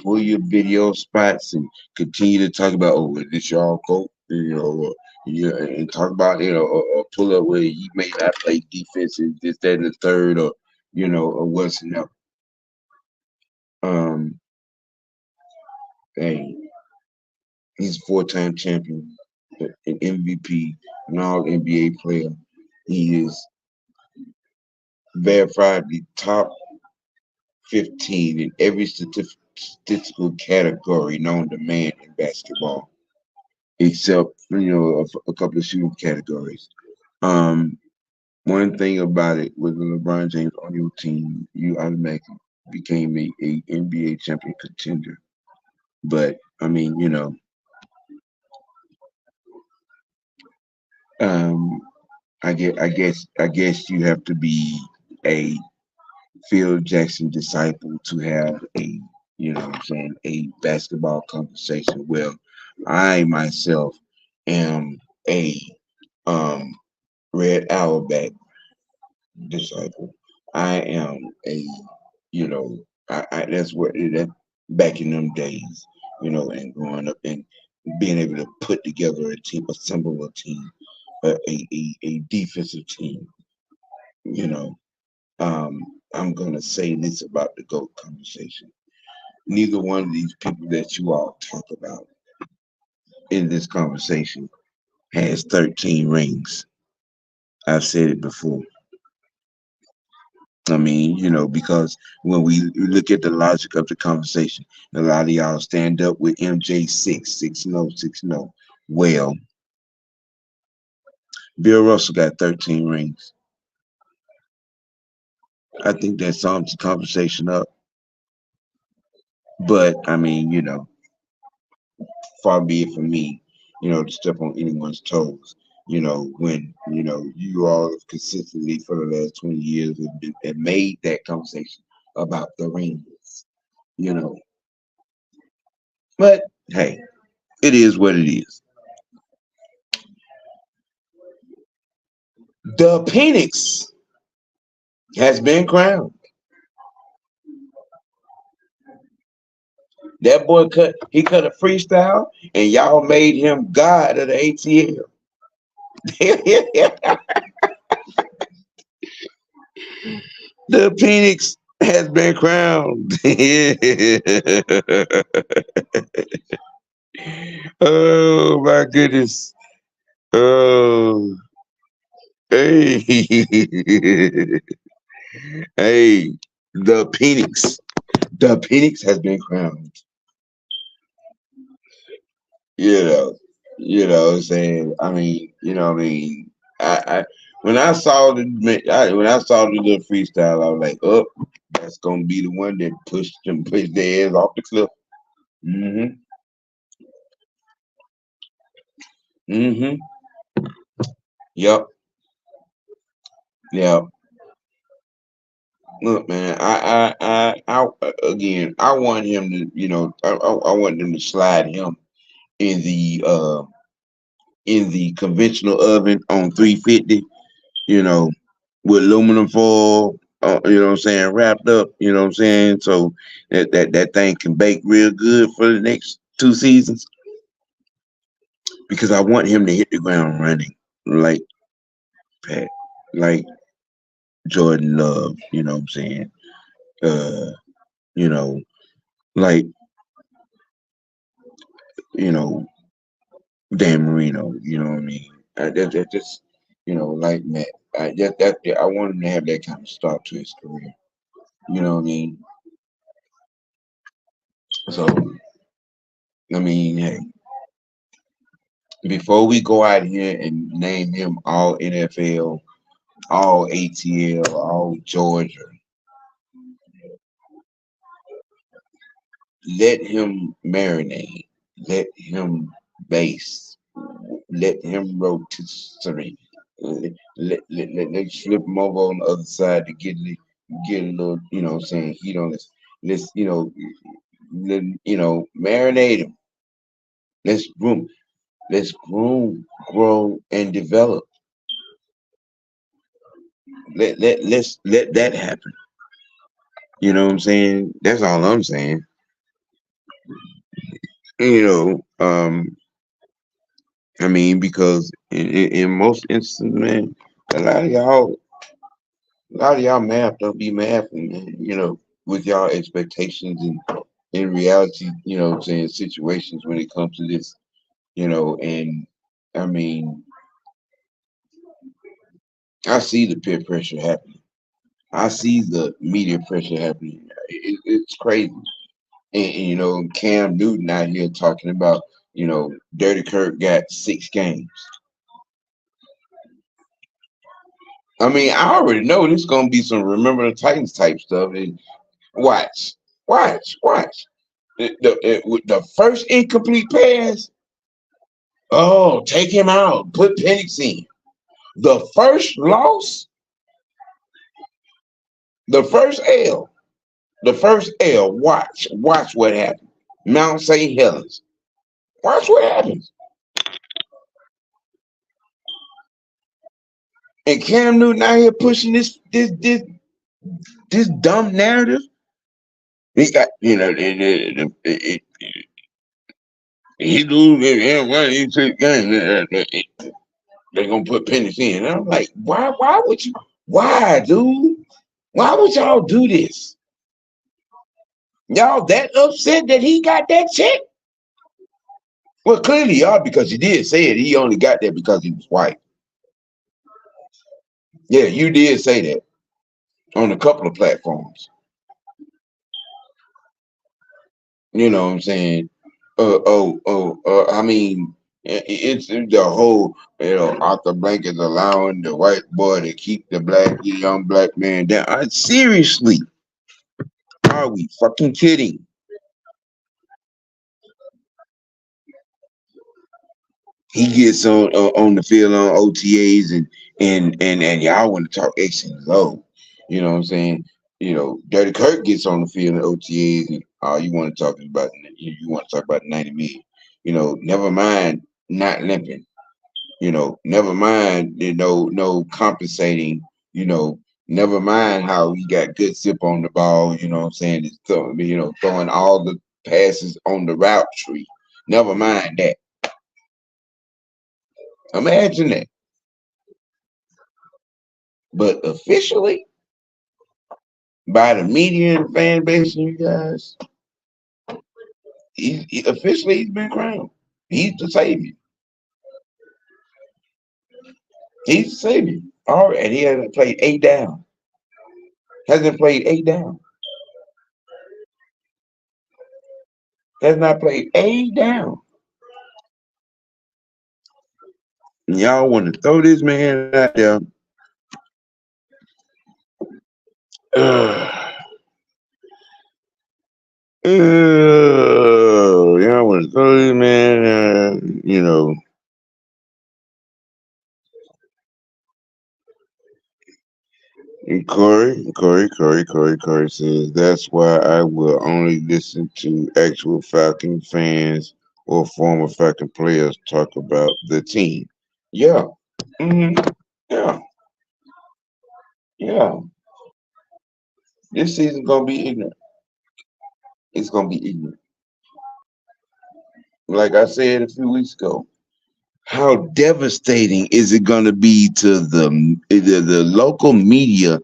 pull your video spots and continue to talk about, oh, this y'all coach, or, yeah, and talk about, or pull up where he may not play defensive, this, that, and the third, or or what's enough. Um, hey, he's a four-time champion, an MVP, an All NBA player. He is verified the top 15 in every statistical category known to man in basketball, except a couple of shooting categories. Um, One thing about it with LeBron James on your team, you automatically became a NBA champion contender. But I mean, um, I guess you have to be a Phil Jackson disciple to have what I'm saying, a basketball conversation. Well, I myself am a um Red Auerbach disciple. I am a, you know, I that's what that back in them days, and growing up and being able to put together a team, assemble a team, a defensive team, you know. Um, I'm gonna say this about the GOAT conversation. Neither one of these people that you all talk about in this conversation has 13 rings. I've said it before. I mean, because when we look at the logic of the conversation, a lot of y'all stand up with MJ 6-0, 6-0. Well, Bill Russell got 13 rings. I think that sums the conversation up. But I mean, far be it from me, to step on anyone's toes. When you all have consistently for the last 20 years have made that conversation about the rings. You know, but hey, it is what it is. The Penix has been crowned. That boy cut a freestyle, and y'all made him God of the ATL. The Penix has been crowned. Oh my goodness. Oh, hey, hey, the Penix. The Penix has been crowned. You know, what I'm saying. I mean, what I mean. I when I saw when I saw the little freestyle, I was like, oh, that's gonna be the one that pushed their ass off the cliff. Mm-hmm. Mm-hmm. Yep. Yep. Look, man, again, I want him to, I want them to slide him in the conventional oven on 350, you know, with aluminum foil, you know what I'm saying, wrapped up, you know what I'm saying, so that thing can bake real good for the next 2 seasons. Because I want him to hit the ground running, like Pat, like Jordan Love, you know what I'm saying, uh, you know, like you know Dan Marino, you know what I mean. That just, like Matt, I want him to have that kind of start to his career. You know what I mean. So I mean, hey, before we go out here and name him all NFL, all ATL, all Georgia, let him marinate, let him base, let him rotisserie. Let's flip him over on the other side to get a little, what I'm saying, heat on this. Let's, marinate him. Let's groom. Let's groom, grow, and develop. Let's let that happen. You know what I'm saying? That's all I'm saying. You know, I mean, because in most instances, man, a lot of y'all, a lot of y'all math don't be mathing, man. You know, with y'all expectations and in reality, you know what I'm saying, situations when it comes to this, you know, and I mean, I see the peer pressure happening. I see the media pressure happening. It's crazy. And, you know, Cam Newton out here talking about, you know, Dirty Kirk got 6 games. I mean, I already know this gonna be some Remember the Titans type stuff. And watch. With the first incomplete pass, oh, take him out, put Penix in. The first loss, the first L, the first L. Watch what happens. Mount St. Helens. Watch what happens. And Cam Newton out here pushing this dumb narrative. He got, you know, he lose and one he took game. They're gonna put Penix in. And I'm like, why would you? Why, dude? Why would y'all do this? Y'all that upset that he got that check? Well, clearly y'all, because you did say it. He only got that because he was white. Yeah, you did say that on a couple of platforms. You know what I'm saying? I mean, it's the whole, you know, Arthur Blank is allowing the white boy to keep the young black man down. Seriously, are we fucking kidding? He gets on the field on OTAs and y'all want to talk X and low. You know what I'm saying? You know, Dirty Kirk gets on the field in OTAs and all you want to talk is about you want to talk about 90 million. You know, never mind not limping. You know, never mind, you know, no compensating, you know, never mind how he got good zip on the ball, you know what I'm saying? It's you know, throwing all the passes on the route tree. Never mind that. Imagine that. But officially, by the media and fan base and you guys, officially he's been crowned. He's the savior. He's the savior. All right, and he hasn't played 8 down. Hasn't played 8 down. Has not played 8 down. And y'all want to throw this man out there. Y'all want to throw this man, you know. And Corey says that's why I will only listen to actual Falcon fans or former Falcon players talk about the team. Yeah. hmm Yeah. Yeah. This season gonna be ignorant. It's gonna be ignorant. Like I said a few weeks ago, how devastating is it going to be to the local media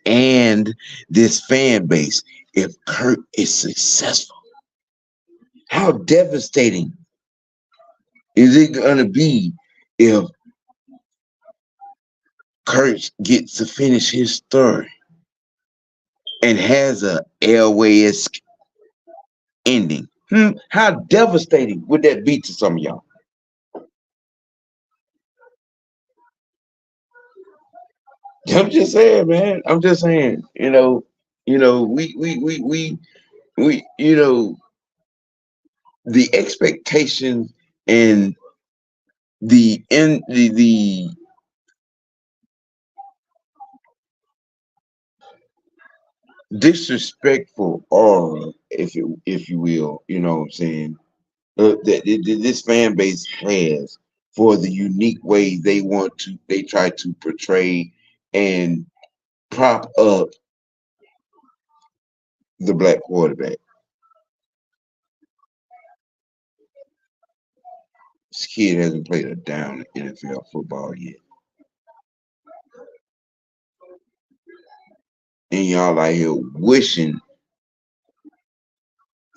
and this fan base if Kurt is successful? How devastating is it going to be if Kurt gets to finish his story and has a Elway-esque ending? How devastating would that be to some of y'all? I'm just saying, man. I'm just saying. We, you know, the expectations and the disrespectful aura, if you will, you know what I'm saying, that this fan base has for the unique way they try to portray and prop up the black quarterback. This kid hasn't played a down NFL football yet. And y'all out here wishing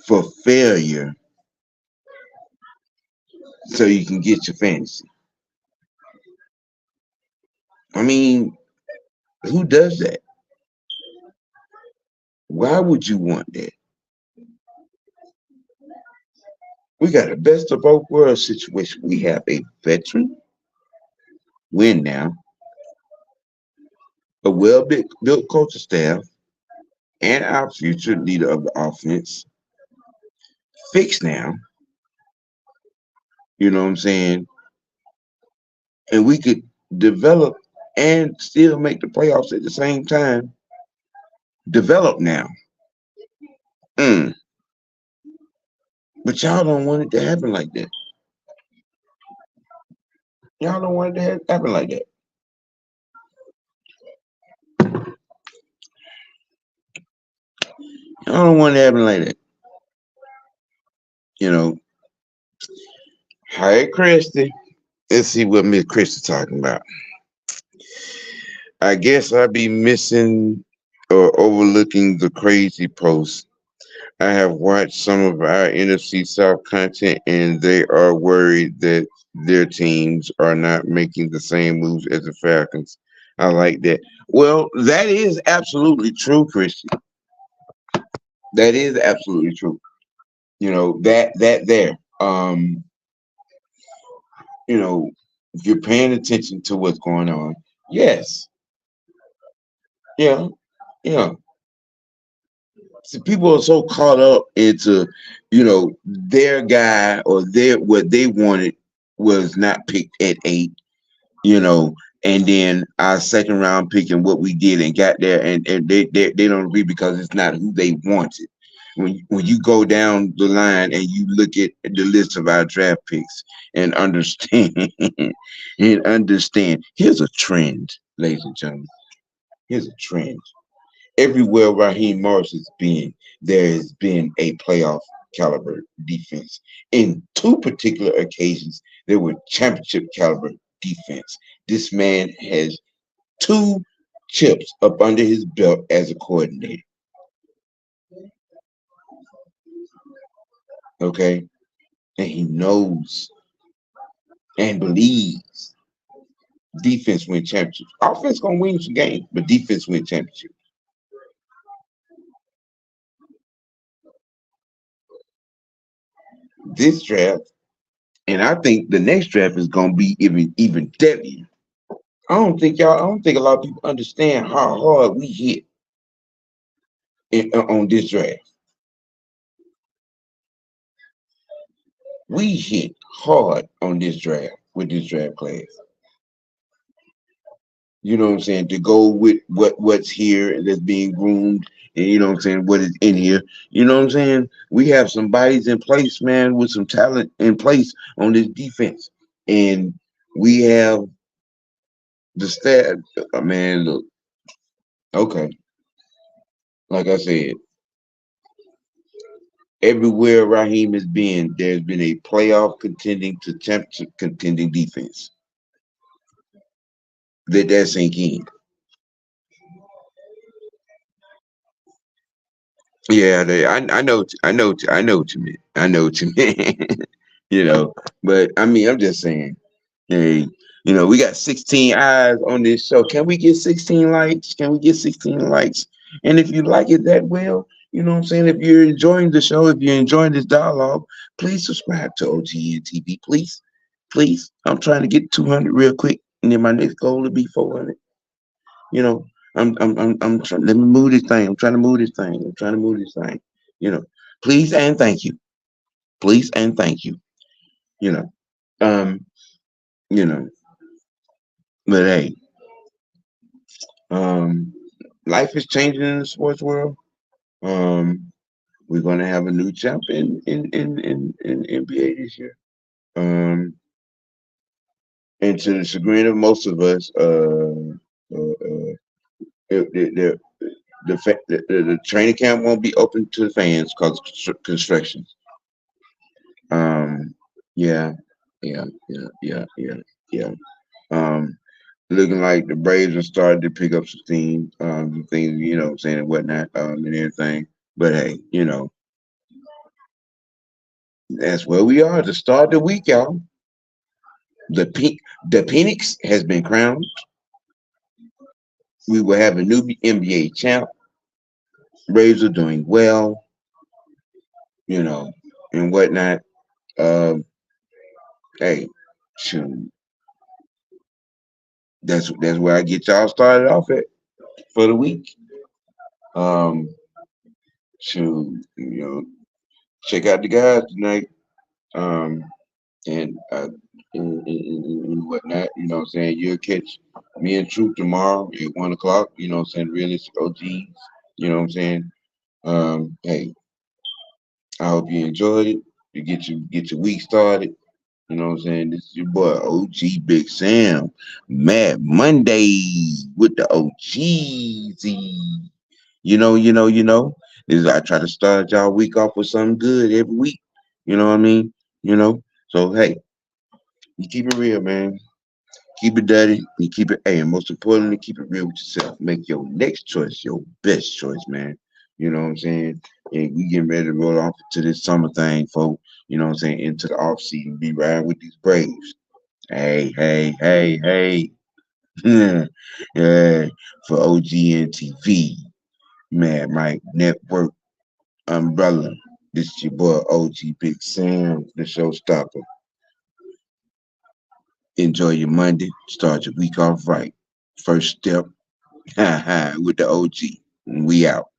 for failure so you can get your fantasy. I mean, who does that? Why would you want that? We got a best of both worlds situation. We have a veteran win now, a well built coaching staff, and our future leader of the offense fixed now. You know what I'm saying? And we could develop and still make the playoffs at the same time. Develop now. Mm. But y'all don't want it to happen like that. Y'all don't want it to happen like that. Y'all don't want it to happen like that. You know, hi, Christy. Let's see what Miss Christy talking about. I guess I be missing or overlooking the crazy posts. I have watched some of our NFC South content, and they are worried that their teams are not making the same moves as the Falcons. I like that. Well, that is absolutely true, Christian. That is absolutely true. You know that there. You know, if you're paying attention to what's going on, yes, yeah, yeah. See, people are so caught up into, their guy or their what they wanted was not picked at 8, you know, and then our second round pick and what we did and got there, and they don't agree because it's not who they wanted. When you go down the line and you look at the list of our draft picks and understand here's a trend, ladies and gentlemen. Here's a trend. Everywhere Raheem Morris has been, there has been a playoff caliber defense. In two particular occasions, there were championship caliber defense. This man has 2 chips up under his belt as a coordinator. Okay? And he knows and believes defense win championships. Offense gonna win some games, but defense win championships. This draft, and I think the next draft is gonna be even deadlier. I don't think a lot of people understand how hard we hit on this draft. We hit hard on this draft with this draft class. You know what I'm saying? To go with what's here that's being groomed, and you know what I'm saying, what is in here. You know what I'm saying? We have some bodies in place, man, with some talent in place on this defense. And we have the stat, man, look, okay. Like I said, everywhere Raheem has been, there's been a playoff contending to championship contending defense. Let that sink in. Yeah, I know what you mean. I know what you mean. But I mean, I'm just saying, hey, we got 16 eyes on this show. Can we get 16 likes? Can we get 16 likes? And if you like it that well, you know what I'm saying? If you're enjoying the show, if you're enjoying this dialogue, please subscribe to OGN TV, please. Please. I'm trying to get 200 real quick, and then my next goal will be 400. You know, I'm trying. Let me move this thing. I'm trying to move this thing. I'm trying to move this thing. You know, please and thank you. Please and thank you. You know, um, you know, but hey, um, life is changing in the sports world. Um, we're gonna have a new champ in NBA this year. Um, and to the chagrin of most of us, the the training camp won't be open to the fans because of construction. Um, yeah, yeah. Um, looking like the Braves are starting to pick up some steam, some things, you know what I'm saying, and whatnot, and everything. But hey, that's where we are to start the week, y'all. The Penix has been crowned. We will have a new NBA champ. Braves are doing well, you know, and whatnot. Um, hey, shoot, that's where I get y'all started off at for the week. Um, to check out the guys tonight. Um, and and whatnot. You know what I'm saying? You'll catch me and Truth tomorrow at 1 o'clock. You know what I'm saying? Realistic OGs. You know what I'm saying? Hey, I hope you enjoyed it. You get your week started. You know what I'm saying? This is your boy OG Big Sam. Mad Monday with the OGs. This is I try to start y'all week off with something good every week. You know what I mean? So hey, you keep it real, man. Keep it dirty. You keep it, and most importantly, keep it real with yourself. Make your next choice your best choice, man. You know what I'm saying? And we getting ready to roll off to this summer thing, folks. You know what I'm saying? Into the off season, be riding with these Braves. Hey. Yeah, for OGN TV, man, Mike Network Umbrella. This is your boy OG Big Sam, the showstopper. Enjoy your Monday. Start your week off right. First step with the OG. We out.